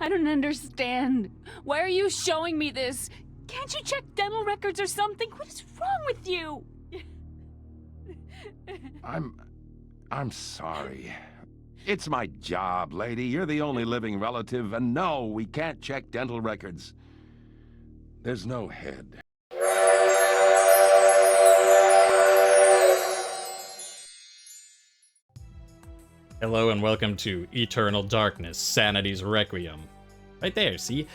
I don't understand. Why are you showing me this? Can't you check dental records or something? What is wrong with you? I'm sorry. It's my job, lady. You're the only living relative, and no, we can't check dental records. There's no head. Hello and welcome to Eternal Darkness, Sanity's Requiem. Right there, see?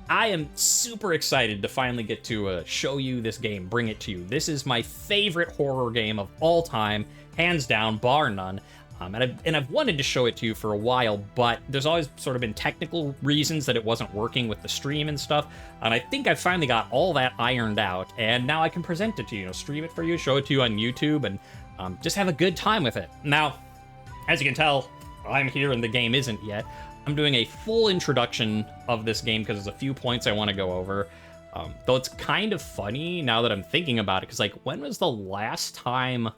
I am super excited to finally get to show you this game, bring it to you. This is my favorite horror game of all time, hands down, bar none. And I've wanted to show it to you for a while, but there's always sort of been technical reasons that it wasn't working with the stream and stuff. And I think I finally got all that ironed out, and now I can present it to you, stream it for you, show it to you on YouTube, and just have a good time with it. Now, as you can tell, I'm here and the game isn't yet. I'm doing a full introduction of this game because there's a few points I want to go over. Though it's kind of funny now that I'm thinking about it, because like, when was the last time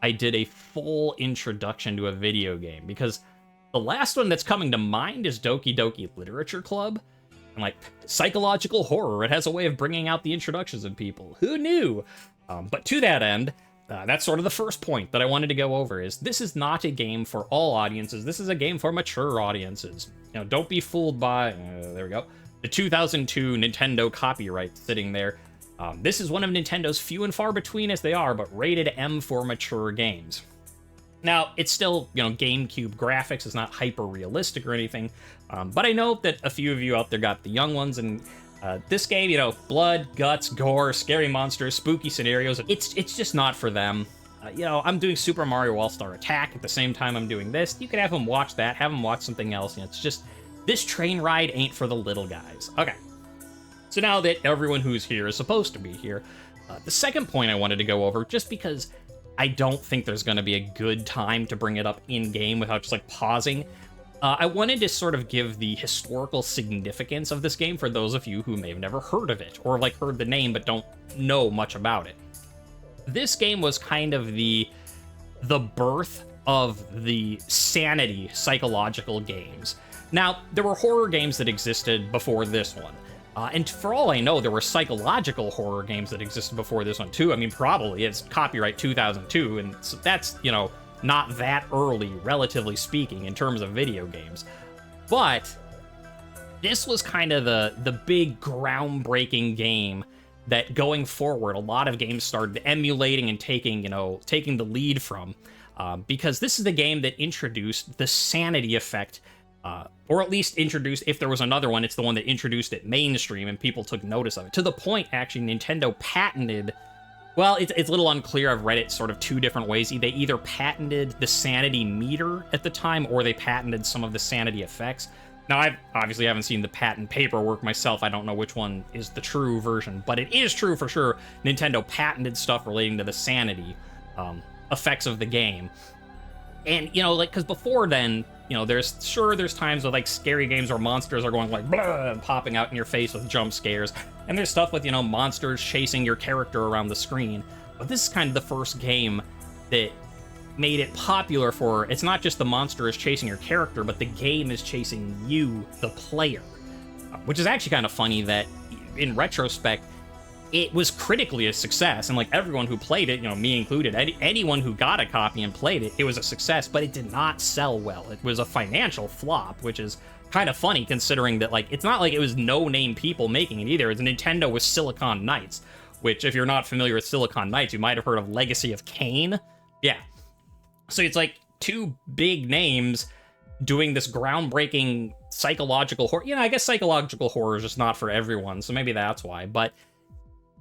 I did a full introduction to a video game? Because the last one that's coming to mind is Doki Doki Literature Club. And like, psychological horror, it has a way of bringing out the introductions of people. Who knew? But to that end, that's sort of the first point that I wanted to go over, is this is not a game for all audiences. This is a game for mature audiences. Don't be fooled by, there we go, the 2002 Nintendo copyright sitting there. This is one of Nintendo's few and far between as they are, but rated M for mature games. Now, it's still, GameCube graphics. It's not hyper-realistic or anything, but I know that a few of you out there got the young ones, and this game, blood, guts, gore, scary monsters, spooky scenarios, it's just not for them. I'm doing Super Mario All-Star Attack at the same time I'm doing this. You could have them watch that, have them watch something else. It's just, this train ride ain't for the little guys. Okay. So now that everyone who's here is supposed to be here, the second point I wanted to go over, just because I don't think there's going to be a good time to bring it up in-game without just, like, pausing, I wanted to sort of give the historical significance of this game for those of you who may have never heard of it, or, like, heard the name but don't know much about it. This game was kind of the birth of the Sanity psychological games. Now, there were horror games that existed before this one. And for all I know, there were psychological horror games that existed before this one, too. I mean, probably. It's copyright 2002, and so that's, not that early, relatively speaking, in terms of video games. But this was kind of the big groundbreaking game that, going forward, a lot of games started emulating and taking the lead from. Because this is the game that introduced the Sanity effect, or at least introduced, if there was another one, it's the one that introduced it mainstream and people took notice of it. To the point, actually, Nintendo patented, well, it's a little unclear, I've read it sort of two different ways. They either patented the Sanity meter at the time, or they patented some of the Sanity effects. Now, I obviously haven't seen the patent paperwork myself, I don't know which one is the true version, but it is true for sure, Nintendo patented stuff relating to the Sanity effects of the game. And, because before then, there's times with, like, scary games where monsters are going, like, blah, and popping out in your face with jump scares. And there's stuff with, monsters chasing your character around the screen. But this is kind of the first game that made it popular for, it's not just the monster is chasing your character, but the game is chasing you, the player. Which is actually kind of funny that, in retrospect, it was critically a success, and like everyone who played it, me included, anyone who got a copy and played it, it was a success, but it did not sell well. It was a financial flop, which is kind of funny considering that, like, it's not like it was no-name people making it either. It's Nintendo with Silicon Knights, which, if you're not familiar with Silicon Knights, you might have heard of Legacy of Kain. Yeah. So it's like two big names doing this groundbreaking psychological horror. I guess psychological horror is just not for everyone, so maybe that's why, but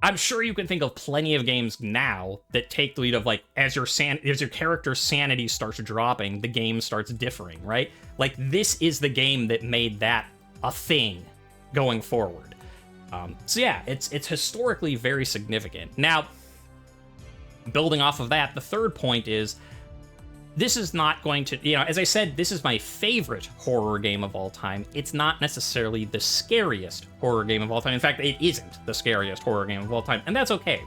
I'm sure you can think of plenty of games now that take the lead of, like, as your character's sanity starts dropping, the game starts differing, right? Like, this is the game that made that a thing going forward. So yeah, it's historically very significant. Now, building off of that, the third point is, this is not going to, as I said, this is my favorite horror game of all time. It's not necessarily the scariest horror game of all time. In fact, it isn't the scariest horror game of all time, and that's okay.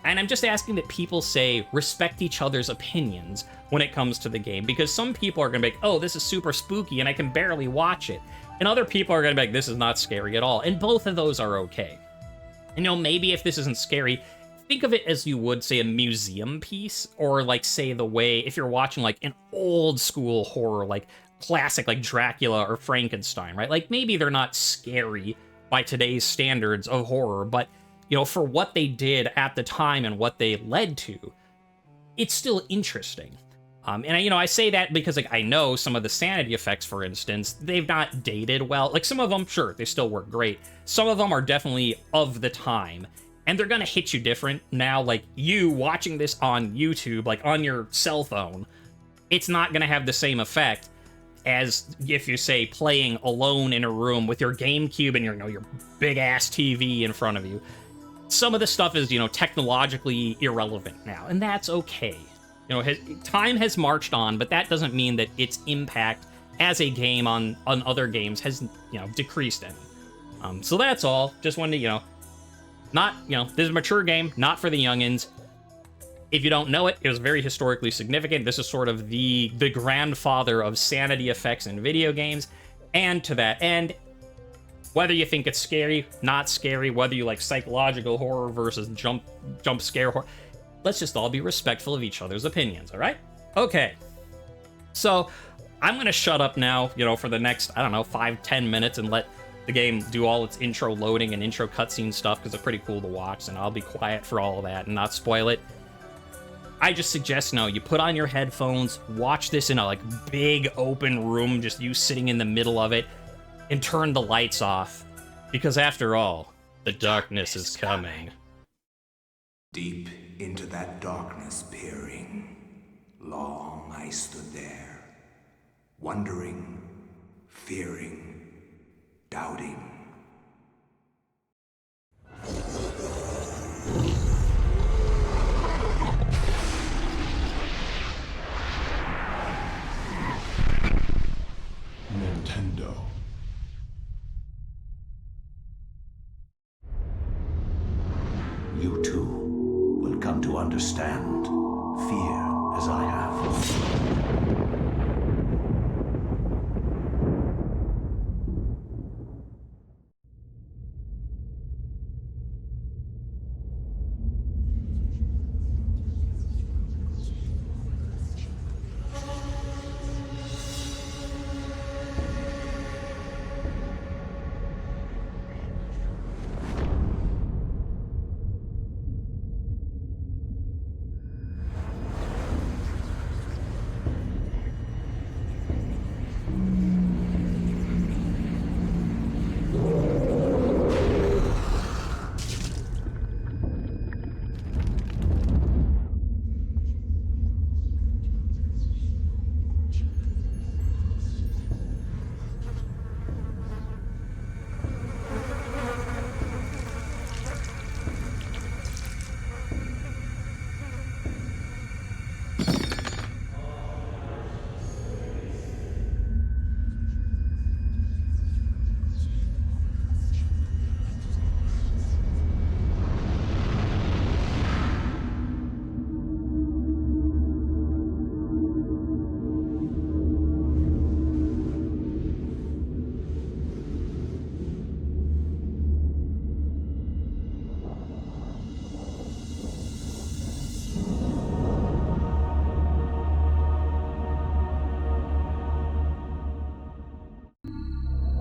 And I'm just asking that people say, respect each other's opinions when it comes to the game, because some people are going to be like, oh, this is super spooky and I can barely watch it. And other people are going to be like, this is not scary at all. And both of those are okay. You know, maybe if this isn't scary, think of it as you would, say, a museum piece, or like, say, the way, if you're watching like an old school horror, like classic, like Dracula or Frankenstein, right? Like, maybe they're not scary by today's standards of horror, but you know, for what they did at the time and what they led to, it's still interesting. And you know, I say that because like I know some of the sanity effects, for instance, they've not dated well. Like some of them, sure, they still work great. Some of them are definitely of the time, and they're gonna hit you different now. Like you watching this on YouTube, like on your cell phone, it's not gonna have the same effect as if you say playing alone in a room with your GameCube and your, you know, your big ass TV in front of you. Some of the stuff is, you know, technologically irrelevant now, and that's okay. You know, time has marched on, but that doesn't mean that its impact as a game on other games has, you know, decreased any. So that's all. Just wanted to, you know, not, you know, this is a mature game, not for the youngins. If you don't know it, it was very historically significant. This is sort of the grandfather of sanity effects in video games, and to that end, whether you think it's scary, not scary, whether you like psychological horror versus jump scare horror, let's just all be respectful of each other's opinions, all right? Okay. So, I'm gonna shut up now, you know, for the next, I don't know, 5-10 minutes and let the game do all its intro loading and intro cutscene stuff, because it's pretty cool to watch, and I'll be quiet for all of that and not spoil it. I just suggest, no, you put on your headphones, watch this in a like big open room, just you sitting in the middle of it, and turn the lights off, because after all, the darkness is coming. Deep into that darkness peering, long I stood there, wondering, fearing, doubting. Nintendo. You too will come to understand fear as I have.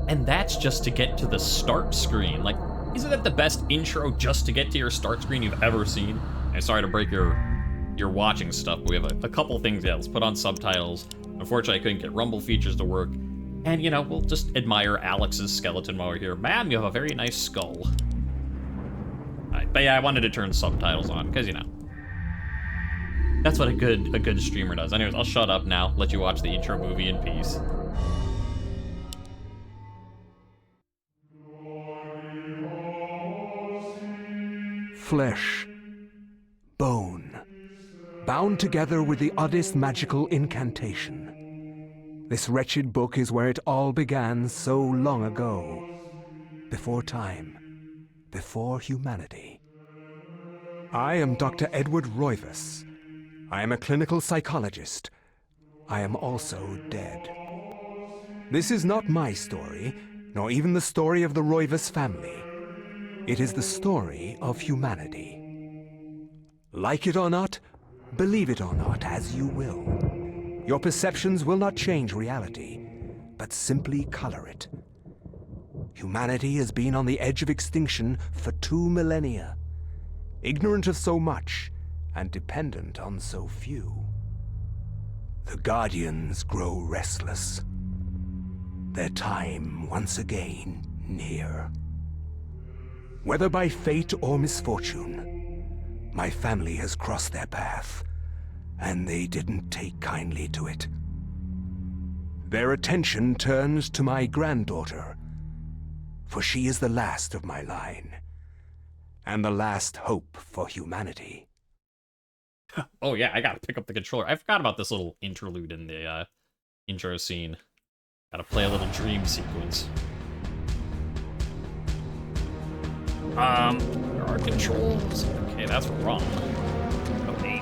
And that's just to get to the start screen. Like, isn't that the best intro just to get to your start screen you've ever seen? And sorry to break your watching stuff, but we have a couple things. Yeah, let's put on subtitles. Unfortunately, I couldn't get Rumble features to work. And, you know, we'll just admire Alex's skeleton while we're here. Ma'am, you have a very nice skull. Alright, but yeah, I wanted to turn subtitles on, because, you know, that's what a good streamer does. Anyways, I'll shut up now, let you watch the intro movie in peace. Flesh, bone, bound together with the oddest magical incantation. This wretched book is where it all began so long ago, before time, before humanity. I am Dr. Edward Roivas. I am a clinical psychologist. I am also dead. This is not my story, nor even the story of the Roivas family. It is the story of humanity. Like it or not, believe it or not, as you will. Your perceptions will not change reality, but simply color it. Humanity has been on the edge of extinction for 2 millennia, ignorant of so much and dependent on so few. The Guardians grow restless. Their time once again near. Whether by fate or misfortune, my family has crossed their path, and they didn't take kindly to it. Their attention turns to my granddaughter, for she is the last of my line, and the last hope for humanity. Oh yeah, I gotta pick up the controller. I forgot about this little interlude in the intro scene. Gotta play a little dream sequence. There are controls. Okay, that's wrong. Okay.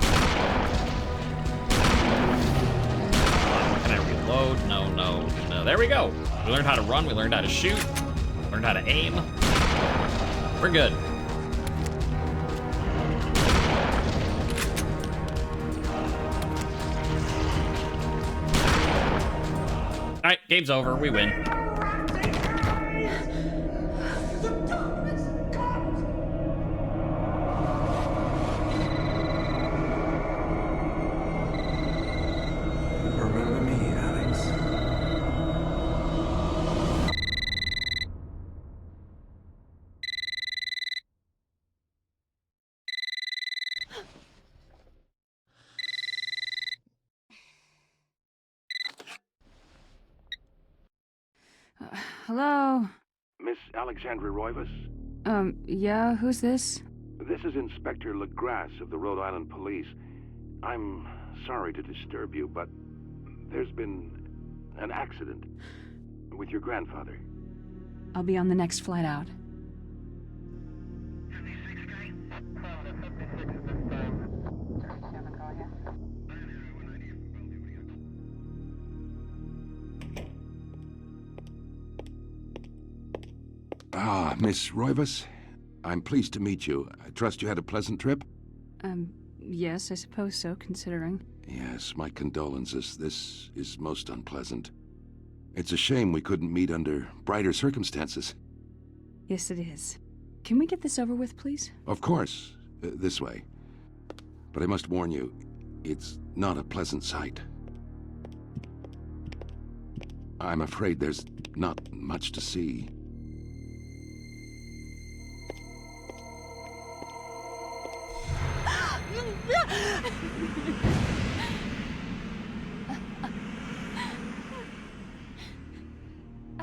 Can I reload? No, no, no. There we go. We learned how to run. We learned how to shoot. Learned how to aim. We're good. Alright, game's over. We win. Remember me, Alex. Hello? Miss Alexandra Roivas? Yeah, who's this? This is Inspector LaGrasse of the Rhode Island Police. I'm sorry to disturb you, but there's been an accident with your grandfather. I'll be on the next flight out. Ah, Miss Roivas, I'm pleased to meet you. I trust you had a pleasant trip? Yes, I suppose so, considering. Yes, my condolences. This is most unpleasant. It's a shame we couldn't meet under brighter circumstances. Yes, it is. Can we get this over with, please? Of course, this way. But I must warn you, it's not a pleasant sight. I'm afraid there's not much to see.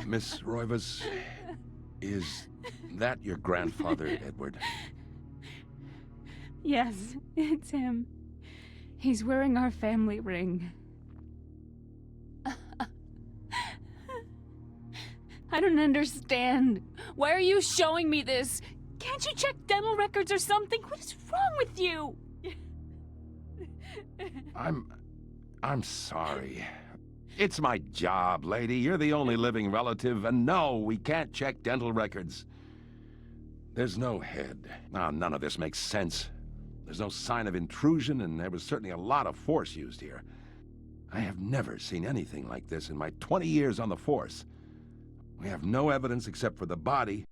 Miss Roivas, is that your grandfather, Edward? Yes, it's him. He's wearing our family ring. I don't understand. Why are you showing me this? Can't you check dental records or something? What is wrong with you? I'm sorry. It's my job, lady. You're the only living relative, and no, we can't check dental records. There's no head. None of this makes sense. There's no sign of intrusion, and there was certainly a lot of force used here. I have never seen anything like this in my 20 years on the force. We have no evidence except for the body,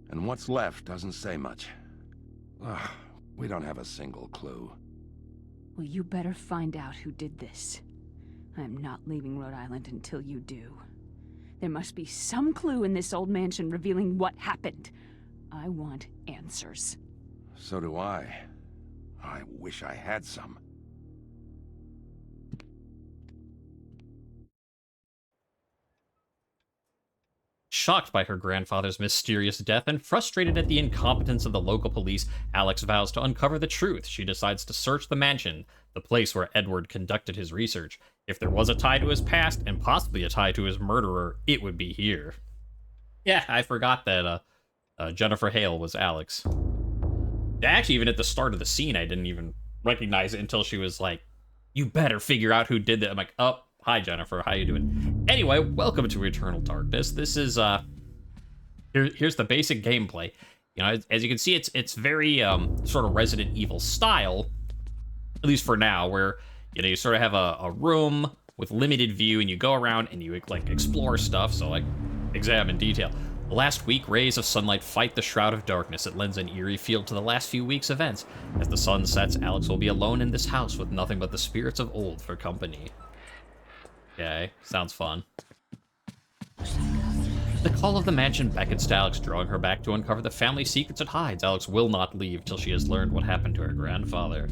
and what's left doesn't say much. Ugh, we don't have a single clue. Well, you better find out who did this. I'm not leaving Rhode Island until you do. There must be some clue in this old mansion revealing what happened. I want answers. So do I. I wish I had some. Shocked by her grandfather's mysterious death and frustrated at the incompetence of the local police, Alex vows to uncover the truth. She decides to search the mansion, the place where Edward conducted his research. If there was a tie to his past, and possibly a tie to his murderer, it would be here. Yeah, I forgot that Jennifer Hale was Alex. Actually, even at the start of the scene, I didn't even recognize it until she was like, "You better figure out who did that." I'm like, "Oh, hi Jennifer, how you doing?" Anyway, welcome to Eternal Darkness. This is here's the basic gameplay. You know, as you can see, it's very sort of Resident Evil style, at least for now, where you sort of have a room with limited view, and you go around and you like explore stuff. So like examine detail. Last week, rays of sunlight fight the shroud of darkness. It lends an eerie feel to the last few weeks' events. As the sun sets, Alex will be alone in this house with nothing but the spirits of old for company. Okay, sounds fun. The call of the mansion beckons to Alex, drawing her back to uncover the family secrets it hides. Alex will not leave till she has learned what happened to her grandfather.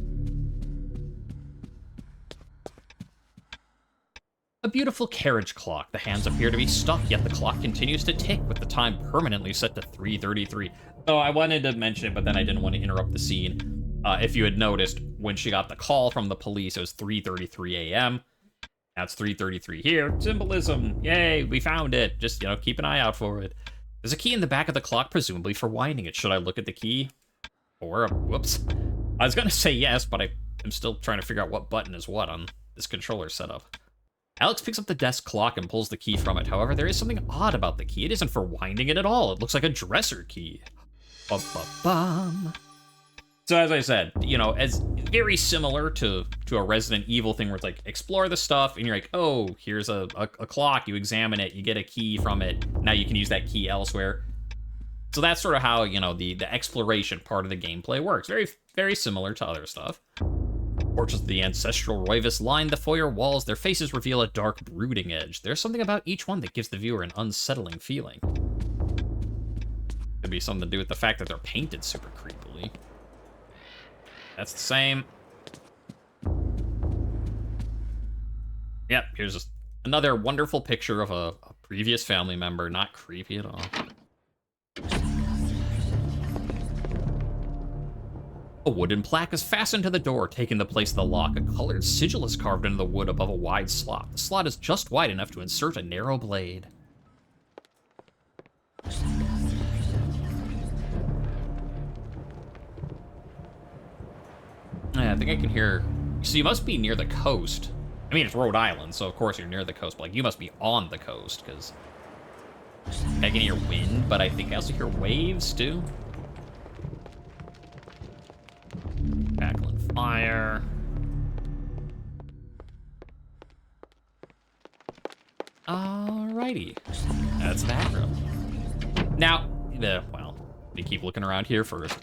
A beautiful carriage clock. The hands appear to be stuck, yet the clock continues to tick with the time permanently set to 3:33. Oh, I wanted to mention it, but then I didn't want to interrupt the scene. If you had noticed, when she got the call from the police, it was 3:33 a.m. That's 3:33 here. Symbolism. Yay, we found it. Just, keep an eye out for it. There's a key in the back of the clock, presumably for winding it. Should I look at the key? Or, whoops. I was going to say yes, but I'm still trying to figure out what button is what on this controller setup. Alex picks up the desk clock and pulls the key from it. However, there is something odd about the key. It isn't for winding it at all. It looks like a dresser key. Bum-bum-bum. So as I said, as very similar to a Resident Evil thing where it's like, explore the stuff, and you're like, oh, here's a clock, you examine it, you get a key from it, now you can use that key elsewhere. So that's sort of how, the exploration part of the gameplay works. Very, very similar to other stuff. Portraits of the ancestral Roivus line the foyer walls. Their faces reveal a dark, brooding edge. There's something about each one that gives the viewer an unsettling feeling. Could be something to do with the fact that they're painted super creepily. That's the same. Yep, here's just another wonderful picture of a previous family member. Not creepy at all. A wooden plaque is fastened to the door, taking the place of the lock. A colored sigil is carved into the wood above a wide slot. The slot is just wide enough to insert a narrow blade. I think I can hear... So you must be near the coast. I mean, it's Rhode Island, so of course you're near the coast, but like, you must be on the coast, because I can hear wind, but I think I also hear waves, too. Crackling fire. Alrighty. That's that room. Now, well, let me keep looking around here first.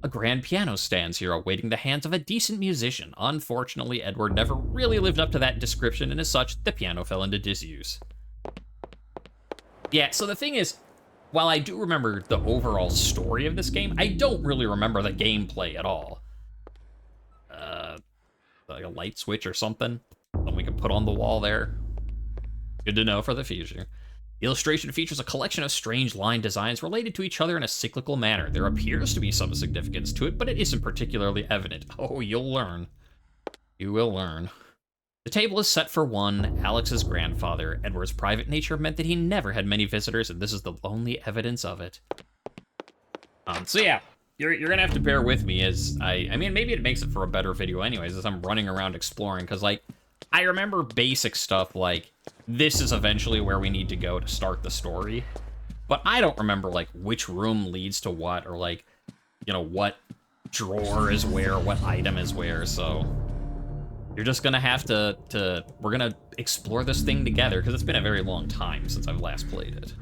A grand piano stands here awaiting the hands of a decent musician. Unfortunately, Edward never really lived up to that description, and as such, the piano fell into disuse. Yeah, so the thing is, while I do remember the overall story of this game, I don't really remember the gameplay at all. Like a light switch or something we can put on the wall there. Good to know for the future. The illustration features a collection of strange line designs related to each other in a cyclical manner. There appears to be some significance to it, but it isn't particularly evident. Oh, you'll learn. You will learn. The table is set for one, Alex's grandfather. Edward's private nature meant that he never had many visitors, and this is the only evidence of it. So yeah, you're gonna have to bear with me as I mean, maybe it makes it for a better video anyways, as I'm running around exploring, because, like, I remember basic stuff like, this is eventually where we need to go to start the story, but I don't remember, like, which room leads to what, or, like, what drawer is where, what item is where, so... You're just gonna have to we're gonna explore this thing together, because it's been a very long time since I've last played it.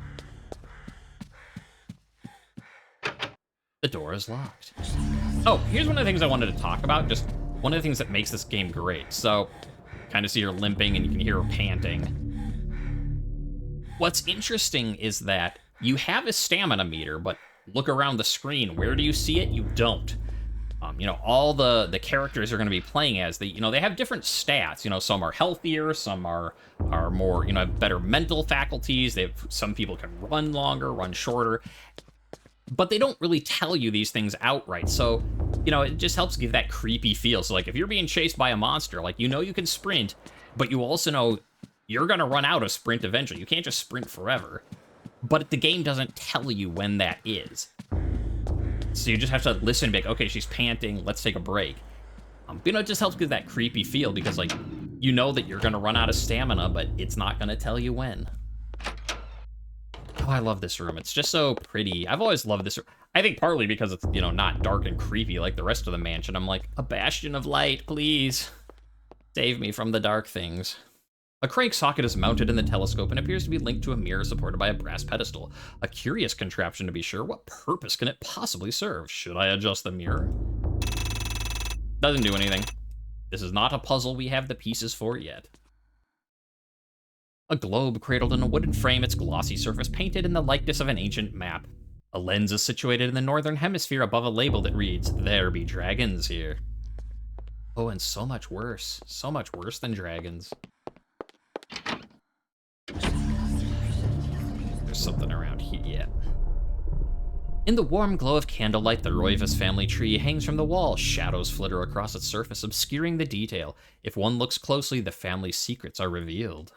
The door is locked. Oh, here's one of the things I wanted to talk about, just one of the things that makes this game great. So, kind of see her limping and you can hear her panting. What's interesting is that you have a stamina meter, but look around the screen. Where do you see it? You don't. All the characters are going to be playing as, they have different stats. Some are healthier, some are more, have better mental faculties. Some people can run longer, run shorter, but they don't really tell you these things outright. So, it just helps give that creepy feel. So, like, if you're being chased by a monster, like, you can sprint, but you also know you're going to run out of sprint eventually. You can't just sprint forever. but the game doesn't tell you when that is. So you just have to listen and be like, okay, she's panting, let's take a break. You know, it just helps give that creepy feel because, like, you know that you're going to run out of stamina, but it's not going to tell you when. Oh, I love this room. It's just so pretty. I've always loved this room. I think partly because it's, you know, not dark and creepy like the rest of the mansion. I'm like, a bastion of light, please. Save me from the dark things. A crank socket is mounted in the telescope and appears to be linked to a mirror supported by a brass pedestal. A curious contraption, to be sure. What purpose can it possibly serve? Should I adjust the mirror? Doesn't do anything. This is not a puzzle we have the pieces for yet. A globe cradled in a wooden frame, its glossy surface painted in the likeness of an ancient map. A lens is situated in the northern hemisphere above a label that reads, "There be dragons here." Oh, and so much worse. So much worse than dragons. There's something around here, yeah. In the warm glow of candlelight, the Roivas family tree hangs from the wall. Shadows flitter across its surface, obscuring the detail. If one looks closely, the family's secrets are revealed.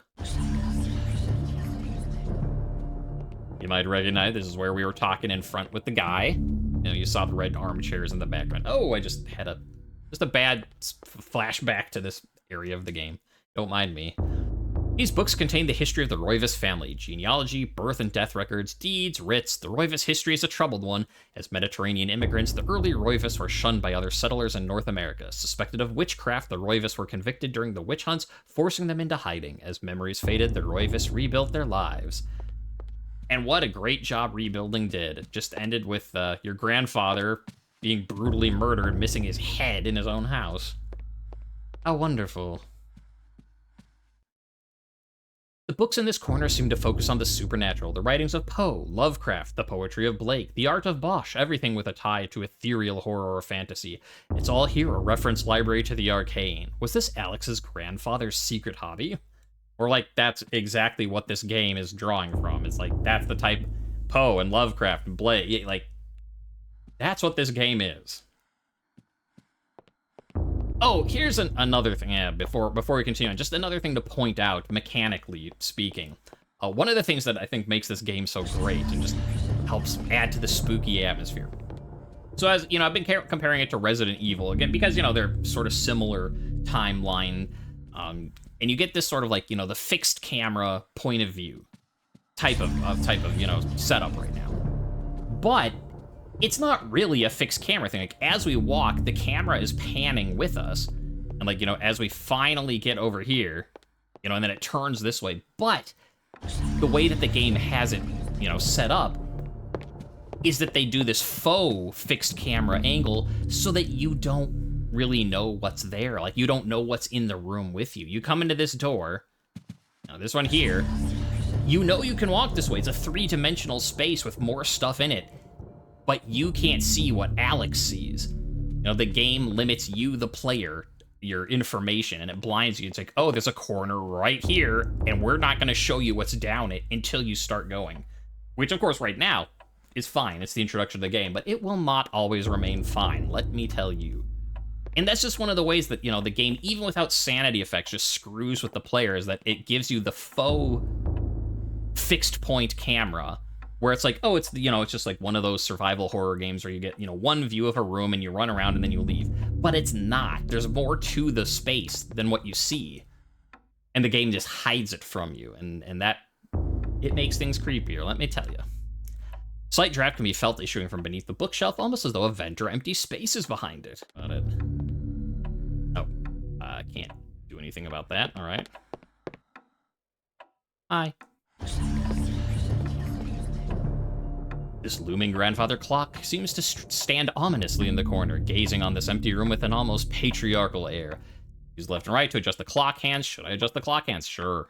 You might recognize this is where we were talking in front with the guy. You know, you saw the red armchairs in the background. Oh, I just had a bad flashback to this area of the game. Don't mind me. These books contain the history of the Roivas family, genealogy, birth and death records, deeds, writs. The Roivas history is a troubled one. As Mediterranean immigrants, the early Roivas were shunned by other settlers in North America. Suspected of witchcraft, the Roivas were convicted during the witch hunts, forcing them into hiding. As memories faded, the Roivas rebuilt their lives. And what a great job rebuilding did. It just ended with your grandfather being brutally murdered, missing his head in his own house. How wonderful. The books in this corner seem to focus on the supernatural, the writings of Poe, Lovecraft, the poetry of Blake, the art of Bosch, everything with a tie to ethereal horror or fantasy. It's all here, a reference library to the arcane. Was this Alex's grandfather's secret hobby? Or, like, that's exactly what this game is drawing from. It's like, that's the type Poe and Lovecraft and Blake, like, that's what this game is. Oh, here's another thing, before we continue on, just another thing to point out, mechanically speaking. One of the things that I think makes this game so great and just helps add to the spooky atmosphere. So as, you know, I've been comparing it to Resident Evil, again, because, you know, they're sort of similar timeline, and you get this sort of, like, you know, the fixed camera point of view type of, you know, setup right now. But it's not really a fixed camera thing. Like, as we walk, the camera is panning with us. And, like, you know, as we finally get over here, you know, and then it turns this way. But the way that the game has it, you know, set up is that they do this faux fixed camera angle so that you don't really know what's there. Like, you don't know what's in the room with you. You come into this door, now this one here, you know you can walk this way. It's a three-dimensional space with more stuff in it. But you can't see what Alex sees. You know, the game limits you, the player, your information, and it blinds you. It's like, oh, there's a corner right here, and we're not going to show you what's down it until you start going. Which, of course, right now is fine. It's the introduction to the game, but it will not always remain fine, let me tell you. And that's just one of the ways that, you know, the game, even without sanity effects, just screws with the player, is that it gives you the faux fixed point camera, where it's like, oh, it's, you know, it's just like one of those survival horror games where you get, you know, one view of a room and you run around and then you leave. But it's not. There's more to the space than what you see. And the game just hides it from you. And that, it makes things creepier, let me tell you. Slight draft can be felt issuing from beneath the bookshelf, almost as though a vent or empty space is behind it. Got it. Oh, I can't do anything about that, all right. Hi. This looming grandfather clock seems to stand ominously in the corner, gazing on this empty room with an almost patriarchal air. Use left and right to adjust the clock hands. Should I adjust the clock hands? Sure.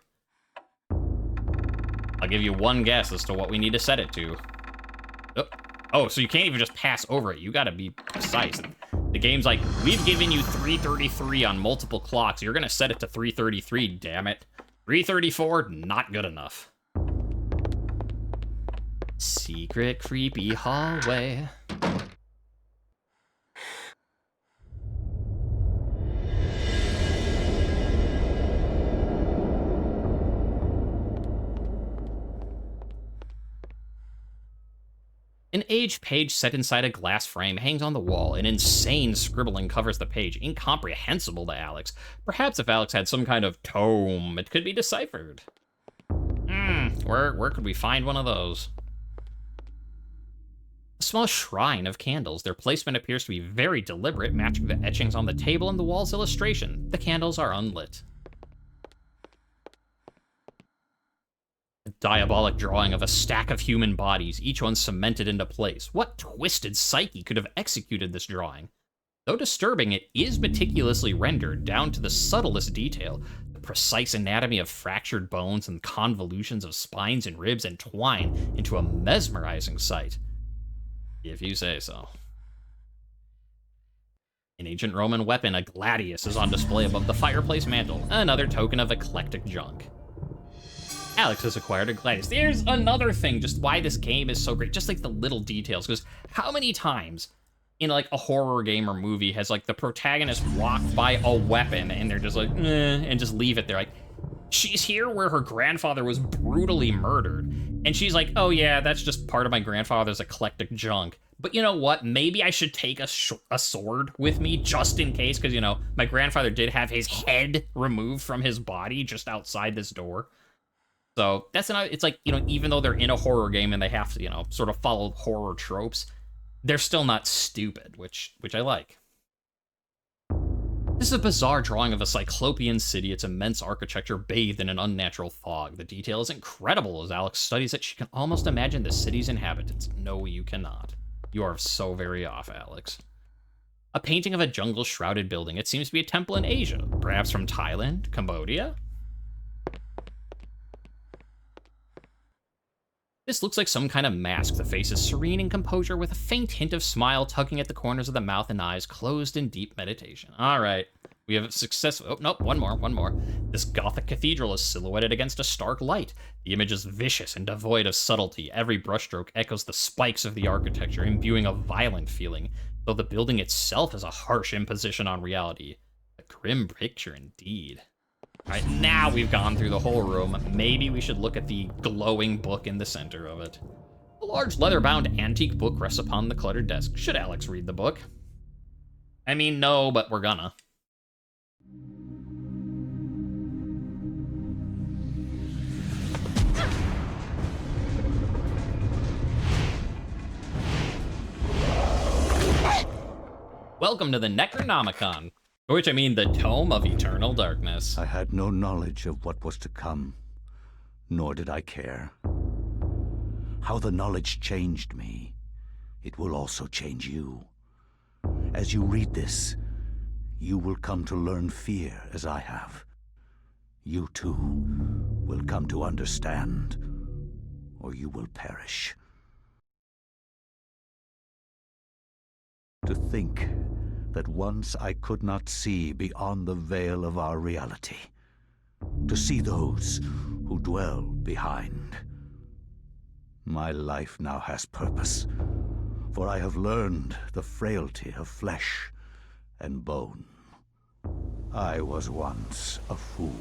I'll give you one guess as to what we need to set it to. Oh, so you can't even just pass over it. You gotta be precise. The game's like, we've given you 333 on multiple clocks. You're gonna set it to 333, damn it. 334, not good enough. Secret creepy hallway. An aged page set inside a glass frame hangs on the wall. An insane scribbling covers the page, incomprehensible to Alex. Perhaps if Alex had some kind of tome, it could be deciphered. Where could we find one of those? A small shrine of candles. Their placement appears to be very deliberate, matching the etchings on the table and the wall's illustration. The candles are unlit. A diabolic drawing of a stack of human bodies, each one cemented into place. What twisted psyche could have executed this drawing? Though disturbing, it is meticulously rendered, down to the subtlest detail. The precise anatomy of fractured bones and convolutions of spines and ribs entwine into a mesmerizing sight. If you say so. An ancient Roman weapon, a gladius, is on display above the fireplace mantle, another token of eclectic junk. Alex has acquired a gladius. There's another thing, just why this game is so great, just like the little details, because how many times in like a horror game or movie has like the protagonist walked by a weapon and they're just like, and just leave it there, like, she's here where her grandfather was brutally murdered, and she's like, oh yeah, that's just part of my grandfather's eclectic junk. But you know what? Maybe I should take a sword with me just in case, because, you know, my grandfather did have his head removed from his body just outside this door. So that's another, it's like, you know, even though they're in a horror game and they have to, you know, sort of follow horror tropes, they're still not stupid, which I like. This is a bizarre drawing of a cyclopean city, its immense architecture bathed in an unnatural fog. The detail is incredible. As Alex studies it, she can almost imagine the city's inhabitants. No, you cannot. You are so very off, Alex. A painting of a jungle-shrouded building. It seems to be a temple in Asia, perhaps from Thailand, Cambodia? This looks like some kind of mask. The face is serene in composure with a faint hint of smile tugging at the corners of the mouth and eyes closed in deep meditation. All right, we have a success. Oh, nope, one more. This Gothic cathedral is silhouetted against a stark light. The image is vicious and devoid of subtlety. Every brushstroke echoes the spikes of the architecture, imbuing a violent feeling, though the building itself is a harsh imposition on reality. A grim picture indeed. All right, now we've gone through the whole room. Maybe we should look at the glowing book in the center of it. A large leather-bound antique book rests upon the cluttered desk. Should Alex read the book? I mean, no, but we're gonna. Welcome to the Necronomicon. By which I mean the Tome of Eternal Darkness. I had no knowledge of what was to come, nor did I care. How the knowledge changed me, it will also change you. As you read this, you will come to learn fear as I have. You too will come to understand, or you will perish. To think that once I could not see beyond the veil of our reality, to see those who dwell behind. My life now has purpose, for I have learned the frailty of flesh and bone. I was once a fool.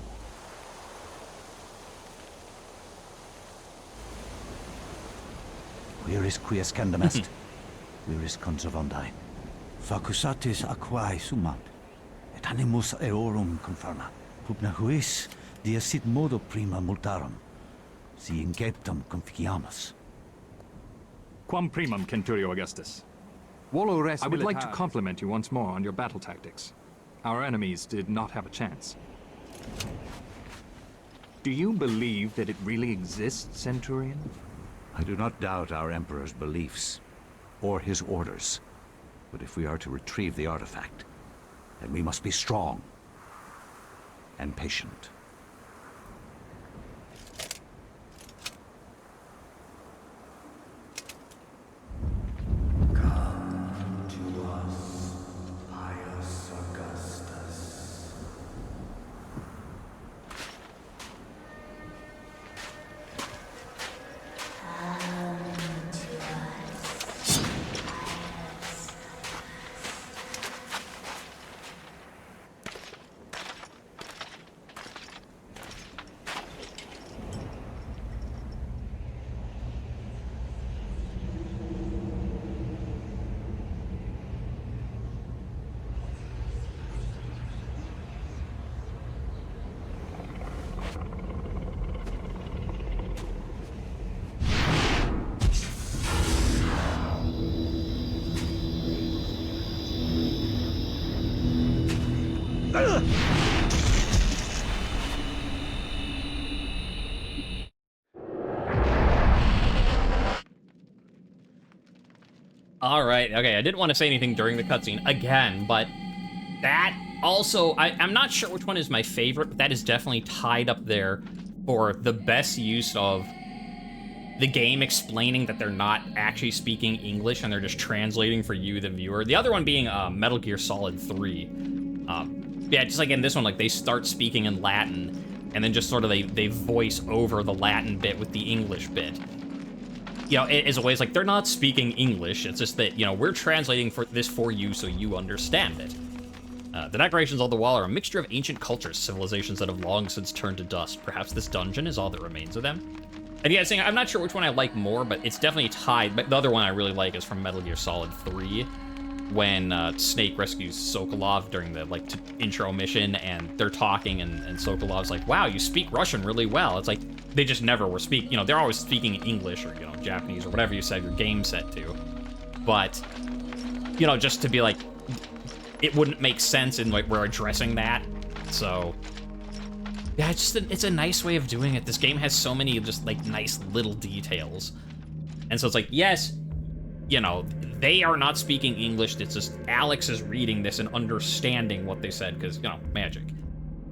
Where is Quiescandamest? Where is Conservandine? Facusatis aquae sumat, et animus eorum confirma, pugna huis diasit modo prima multarum, si inceptum conficiamus. Quam primum, Centurio Augustus. I would like to compliment you once more on your battle tactics. Our enemies did not have a chance. Do you believe that it really exists, Centurion? I do not doubt our Emperor's beliefs, or his orders. But if we are to retrieve the artifact, then we must be strong and patient. Come to us, pious Augustus. All right, okay, I didn't want to say anything during the cutscene again, but that also, I'm not sure which one is my favorite, but that is definitely tied up there for the best use of the game explaining that they're not actually speaking English and they're just translating for you, the viewer. The other one being Metal Gear Solid 3. Yeah, just like in this one, like they start speaking in Latin and then just sort of they voice over the Latin bit with the English bit. You know, as always, like they're not speaking English. It's just that, you know, we're translating for this for you so you understand it. The decorations on the wall are a mixture of ancient cultures, civilizations that have long since turned to dust. Perhaps this dungeon is all that remains of them. And yeah, I'm not sure which one I like more, but it's definitely tied. But the other one I really like is from Metal Gear Solid 3, when Snake rescues Sokolov during the like intro mission, and they're talking, and Sokolov's like, "Wow, you speak Russian really well." It's like they just never were speaking. You know, they're always speaking English or, you know, Japanese or whatever you set your game set to. But, you know, just to be like, it wouldn't make sense in like we're addressing that. So yeah, it's a nice way of doing it. This game has so many just like nice little details. And so it's like, yes, you know, they are not speaking English. It's just Alex is reading this and understanding what they said because, you know, magic.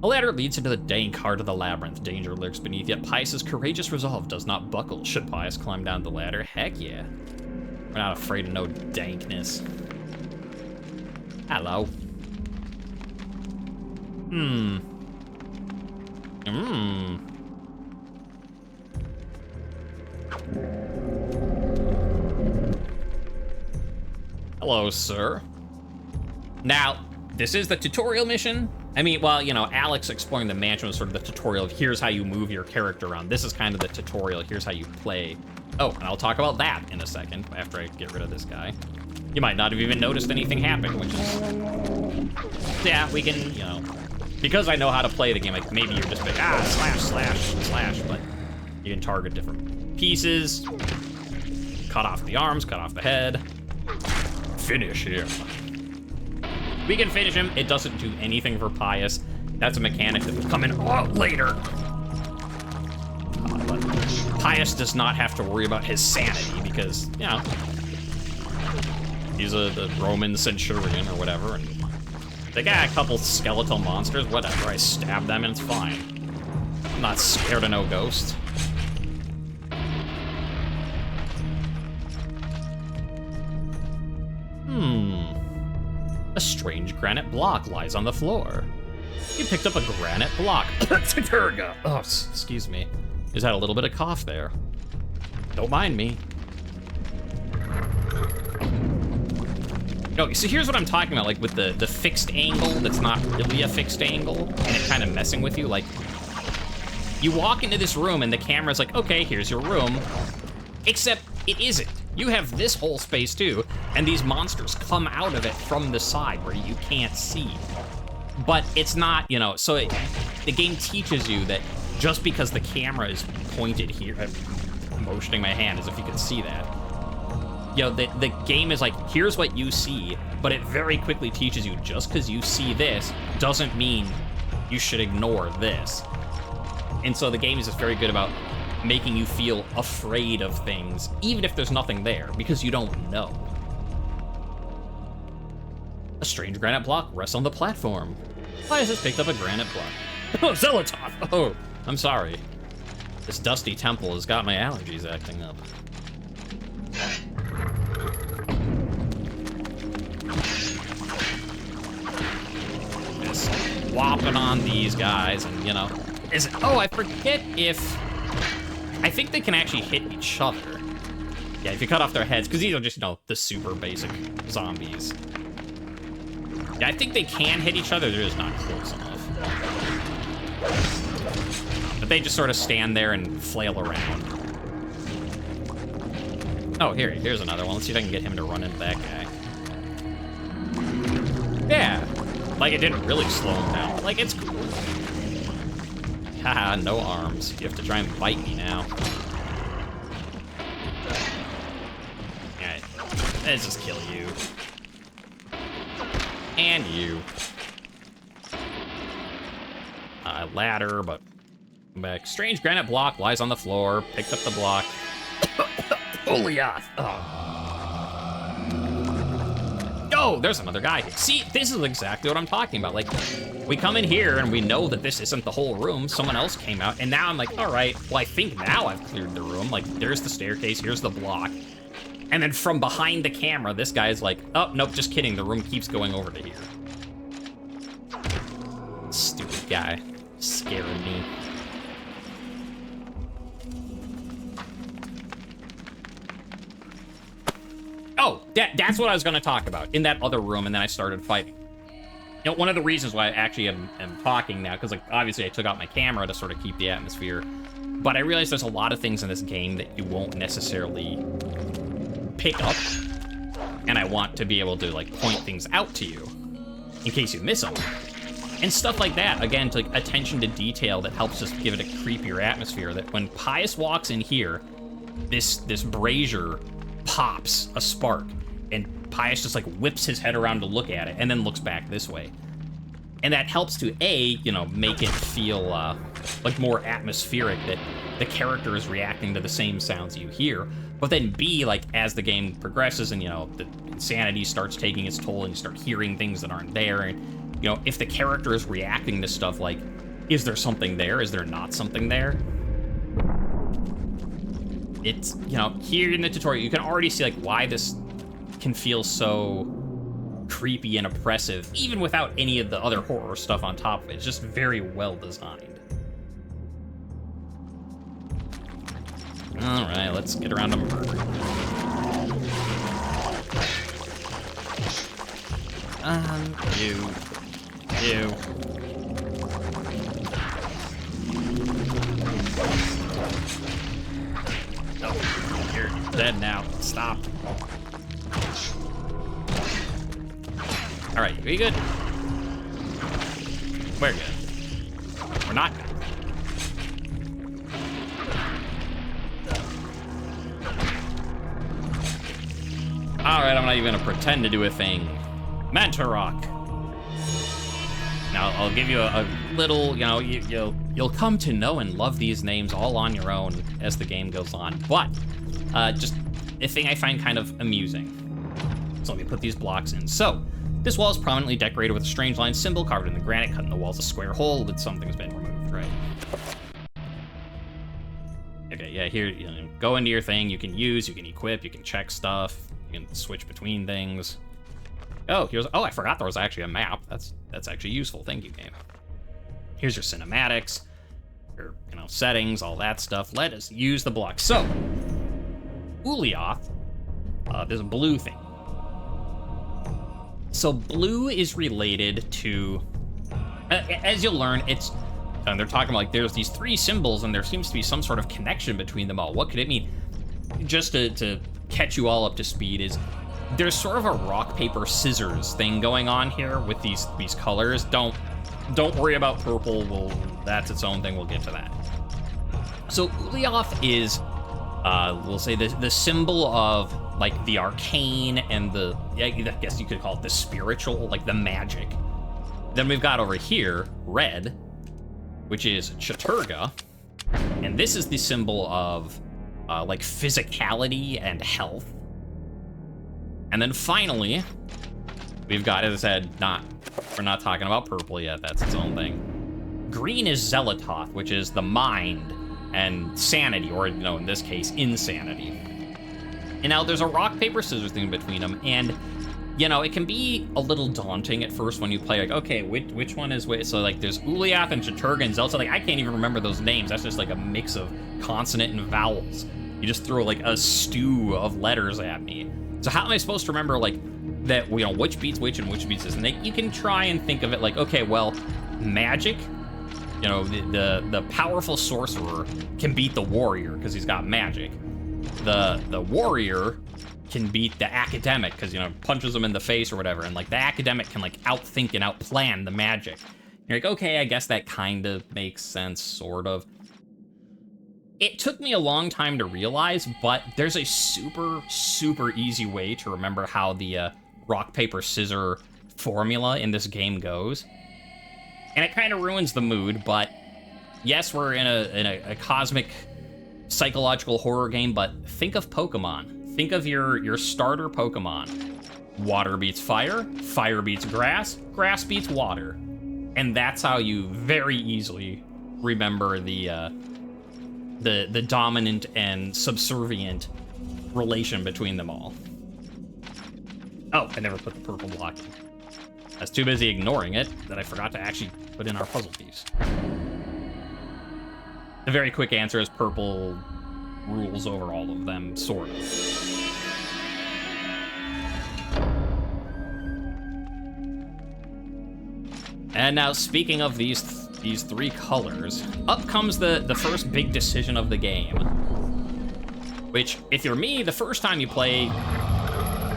A ladder leads into the dank heart of the labyrinth. Danger lurks beneath, yet Pius's courageous resolve does not buckle. Should Pius climb down the ladder? Heck yeah. We're not afraid of no dankness. Hello. Hello, sir. Now, this is the tutorial mission. I mean, well, you know, Alex exploring the mansion was sort of the tutorial of here's how you move your character around. This is kind of the tutorial, here's how you play. Oh, and I'll talk about that in a second after I get rid of this guy. You might not have even noticed anything happen, which is... Yeah, we can, you know... Because I know how to play the game, like, maybe you're just like, slash, but you can target different pieces, cut off the arms, cut off the head, finish him. We can finish him. It doesn't do anything for Pius. That's a mechanic that will come in later. But Pius does not have to worry about his sanity because, you know, he's a Roman centurion or whatever, and they got a couple skeletal monsters, whatever. I stab them and it's fine. I'm not scared of no ghost. A strange granite block lies on the floor. You picked up a granite block. Oh, excuse me. Just had a little bit of cough there. Don't mind me. Oh, so here's what I'm talking about, like with the fixed angle that's not really a fixed angle, and it kind of messing with you. Like, you walk into this room and the camera's like, okay, here's your room. Except it isn't. You have this whole space too, and these monsters come out of it from the side where you can't see. But it's not, you know, so the game teaches you that just because the camera is pointed here, I'm motioning my hand as if you could see that. You know, the game is like, here's what you see, but it very quickly teaches you just because you see this doesn't mean you should ignore this. And so the game is just very good about making you feel afraid of things, even if there's nothing there, because you don't know. A strange granite block rests on the platform. Pius has picked up a granite block. Oh, Zelotov! Oh, I'm sorry. This dusty temple has got my allergies acting up. Just whopping on these guys, and you know, oh, I forget if. I think they can actually hit each other. Yeah, if you cut off their heads, because these are just, you know, the super basic zombies. Yeah, I think they can hit each other, they're just not close enough. But they just sort of stand there and flail around. Oh, here's another one. Let's see if I can get him to run into that guy. Yeah, like it didn't really slow him down. Like, it's cool. Haha, no arms. You have to try and bite me now. Alright, let's just kill you. And you. Ladder, but back. Strange granite block lies on the floor. Picked up the block. Goliath. Oh. Oh, there's another guy here. See, this is exactly what I'm talking about. Like, we come in here and we know that this isn't the whole room. Someone else came out, and now I'm like, all right, well, I think now I've cleared the room. Like, there's the staircase, here's the block. And then from behind the camera, this guy's like, oh, nope, just kidding. The room keeps going over to here. Stupid guy. Scaring me. Oh, that's what I was going to talk about in that other room, and then I started fighting. You know, one of the reasons why I actually am talking now, because like obviously I took out my camera to sort of keep the atmosphere, but I realized there's a lot of things in this game that you won't necessarily pick up, and I want to be able to like point things out to you in case you miss them. And stuff like that, again, to like attention to detail that helps just give it a creepier atmosphere, that when Pius walks in here, this brazier pops a spark, and Pius just like whips his head around to look at it and then looks back this way. And that helps to you know, make it feel like more atmospheric, that the character is reacting to the same sounds you hear. But then B, like as the game progresses and, you know, the insanity starts taking its toll and you start hearing things that aren't there, and, you know, if the character is reacting to stuff like, is there something there? Is there not something there? It's, you know, here in the tutorial, you can already see like why this can feel so creepy and oppressive, even without any of the other horror stuff on top of it. It's just very well designed. All right, let's get around to murder. You. Oh, you're dead now. Stop. All right, are you good? We're good. We're not good. All right, I'm not even gonna pretend to do a thing. Mantarok. Now, I'll give you a little, you know, you'll come to know and love these names all on your own as the game goes on, but just a thing I find kind of amusing. So let me put these blocks in. So, this wall is prominently decorated with a strange line symbol carved in the granite, cut in the wall's a square hole that something's been removed, right? Okay, yeah, here, you know, go into your thing, you can use, you can equip, you can check stuff, you can switch between things. Oh, I forgot there was actually a map. That's actually useful. Thank you, game. Here's your cinematics, your, you know, settings, all that stuff. Let us use the block. So, Ulyaoth, there's a blue thing. So blue is related to, as you'll learn, it's, and they're talking about like there's these three symbols and there seems to be some sort of connection between them all. What could it mean? Just to catch you all up to speed is, there's sort of a rock, paper, scissors thing going on here with these colors. Don't worry about purple. That's its own thing. We'll get to that. So Ulyaoth is, we'll say the symbol of like the arcane and the, I guess you could call it the spiritual, like the magic. Then we've got over here red, which is Chaturga, and this is the symbol of like physicality and health. And then finally, we've got, as I said, we're not talking about purple yet, that's its own thing. Green is Zelatoth, which is the mind and sanity, or, you know, in this case, insanity. And now there's a rock, paper, scissors thing between them, and, you know, it can be a little daunting at first when you play, like, okay, which one is which? So, like, there's Ulyaoth and Chaturga and Zelatoth. Like, I can't even remember those names. That's just, like, a mix of consonant and vowels. You just throw, like, a stew of letters at me. So how am I supposed to remember, like, that, you know, which beats which and which beats this? And you can try and think of it like, okay, well, magic, you know, the powerful sorcerer can beat the warrior because he's got magic. The warrior can beat the academic because, you know, punches him in the face or whatever. And, like, the academic can, like, outthink and outplan the magic. You're like, okay, I guess that kind of makes sense, sort of. It took me a long time to realize, but there's a super, super easy way to remember how the rock, paper, scissor formula in this game goes. And it kind of ruins the mood, but yes, we're in a cosmic psychological horror game, but think of Pokemon. Think of your starter Pokemon. Water beats fire, fire beats grass, grass beats water. And that's how you very easily remember the dominant and subservient relation between them all. Oh, I never put the purple block in. I was too busy ignoring it that I forgot to actually put in our puzzle piece. The very quick answer is purple rules over all of them, sort of. And now, speaking of these three colors, up comes the first big decision of the game. Which, if you're me, the first time you play,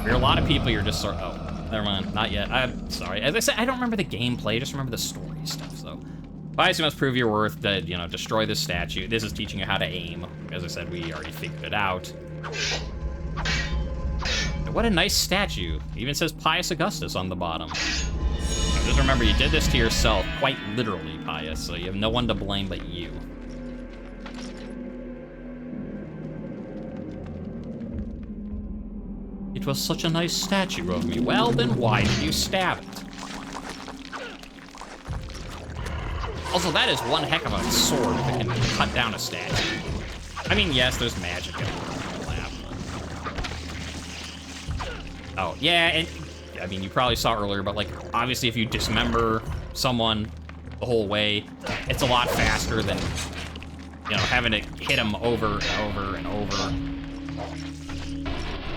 you're a lot of people, you're just sort of, oh, never mind, not yet. I'm sorry. As I said, I don't remember the gameplay, I just remember the story stuff, so. Bias, you must prove your worth, that, you know, destroy this statue. This is teaching you how to aim. As I said, we already figured it out. What a nice statue. It even says Pius Augustus on the bottom. Just remember, you did this to yourself, quite literally, Pius, so you have no one to blame but you. It was such a nice statue of me. Well, then why did you stab it? Also, that is one heck of a sword that can cut down a statue. I mean, yes, there's magic in the lab. Oh, yeah, and I mean, you probably saw earlier, but like, obviously if you dismember someone the whole way, it's a lot faster than, you know, having to hit them over and over and over.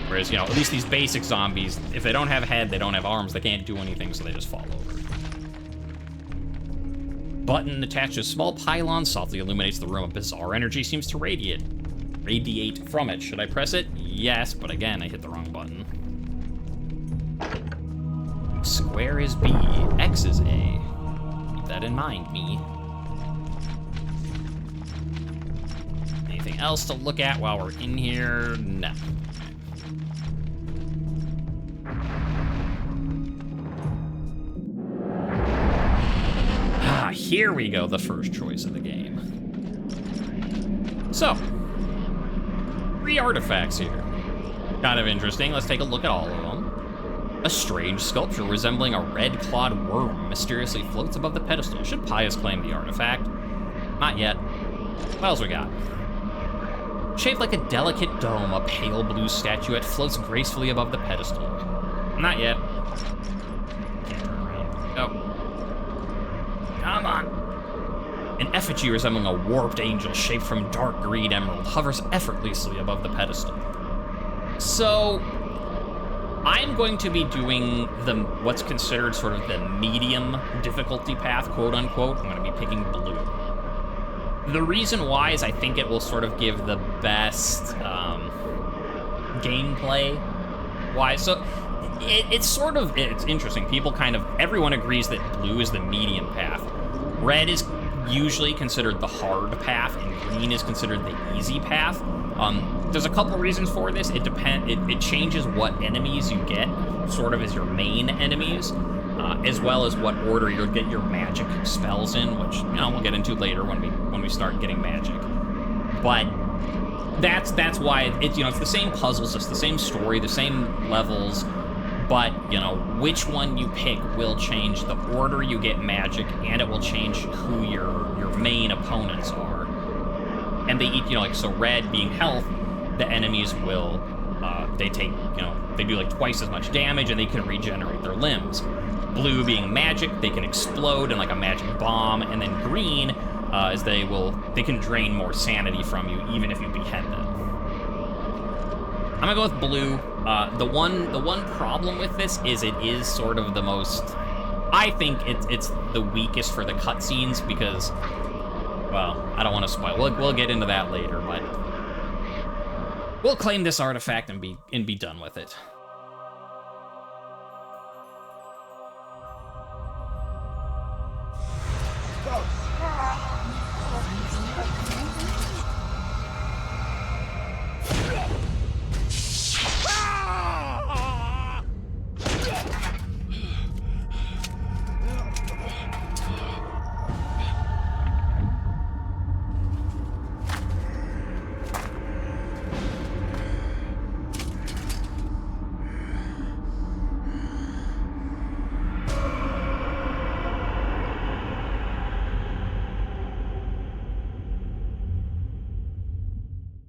Whereas, you know, at least these basic zombies, if they don't have a head, they don't have arms, they can't do anything, so they just fall over. Button attached to a small pylon softly illuminates the room. A bizarre energy seems to radiate from it. Should I press it? Yes, but again, I hit the wrong button. Square is B, X is A. Keep that in mind, me. Anything else to look at while we're in here? No. Ah, here we go, the first choice of the game. So, 3 artifacts here. Kind of interesting. Let's take a look at all of them. A strange sculpture resembling a red-clawed worm mysteriously floats above the pedestal. Should Pius claim the artifact? Not yet. What else we got? Shaped like a delicate dome, a pale blue statuette floats gracefully above the pedestal. Not yet. Can't turn around. Oh. Come on. An effigy resembling a warped angel shaped from dark green emerald hovers effortlessly above the pedestal. So, I'm going to be doing what's considered sort of the medium difficulty path, quote unquote. I'm going to be picking blue. The reason why is I think it will sort of give the best gameplay. Why? So it's interesting. People everyone agrees that blue is the medium path. Red is usually considered the hard path, and green is considered the easy path. There's a couple reasons for this. It changes what enemies you get, sort of as your main enemies, as well as what order you'll get your magic spells in, which, you know, we'll get into later when we start getting magic. But that's why it's the same puzzles, it's the same story, the same levels, but, you know, which one you pick will change the order you get magic, and it will change who your main opponents are. And they eat, you know, like, so red being health, the enemies will, they take, you know, they do like twice as much damage and they can regenerate their limbs. Blue being magic, they can explode in like a magic bomb, and then green, as they can drain more sanity from you even if you behead them. I'm gonna go with blue. The one problem with this is it is sort of the most, I think it's the weakest for the cutscenes because, well, I don't want to spoil. We'll get into that later, but we'll claim this artifact and be done with it.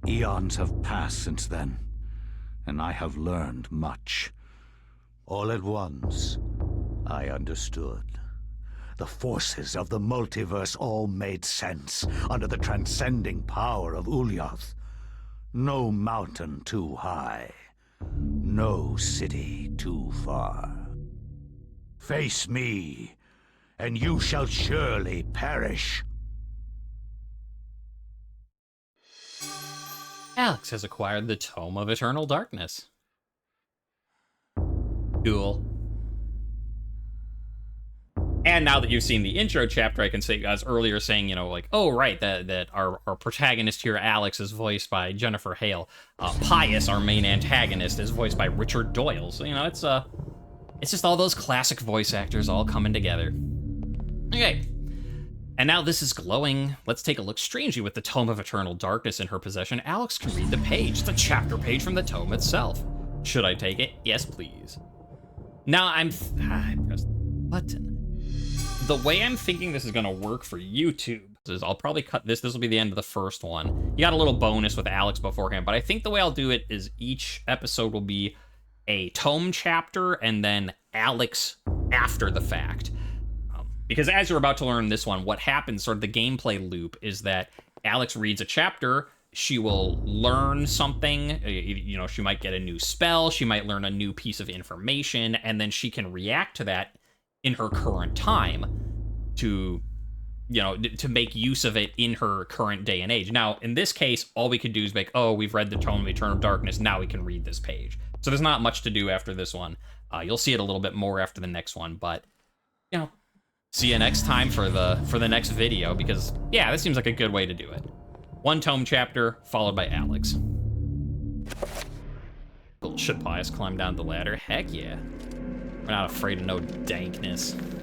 Eons have passed since then, and I have learned much. All at once, I understood. The forces of the multiverse all made sense under the transcending power of Ulyaoth. No mountain too high, no city too far. Face me, and you shall surely perish. Alex has acquired the Tome of Eternal Darkness. Cool. And now that you've seen the intro chapter, I can say, as earlier saying, you know, like, oh, right, that our protagonist here, Alex, is voiced by Jennifer Hale. Pius, our main antagonist, is voiced by Richard Doyle. So, you know, it's just all those classic voice actors all coming together. Okay. And now this is glowing. Let's take a look. Strangely, with the Tome of Eternal Darkness in her possession, Alex can read the page, the chapter page from the tome itself. Should I take it? Yes, please. Now I pressed the button. The way I'm thinking this is gonna work for YouTube is I'll probably cut this. This will be the end of the first one. You got a little bonus with Alex beforehand, but I think the way I'll do it is each episode will be a tome chapter and then Alex after the fact. Because as you're about to learn this one, what happens, sort of the gameplay loop, is that Alex reads a chapter, she will learn something, you know, she might get a new spell, she might learn a new piece of information, and then she can react to that in her current time to, you know, to make use of it in her current day and age. Now, in this case, all we could do is make, oh, we've read the Tome of Eternal Darkness, now we can read this page. So there's not much to do after this one. You'll see it a little bit more after the next one, but, you know, see you next time for the next video, because, yeah, this seems like a good way to do it. One tome chapter, followed by Alex. Should Pius climb down the ladder? Heck yeah. We're not afraid of no dankness.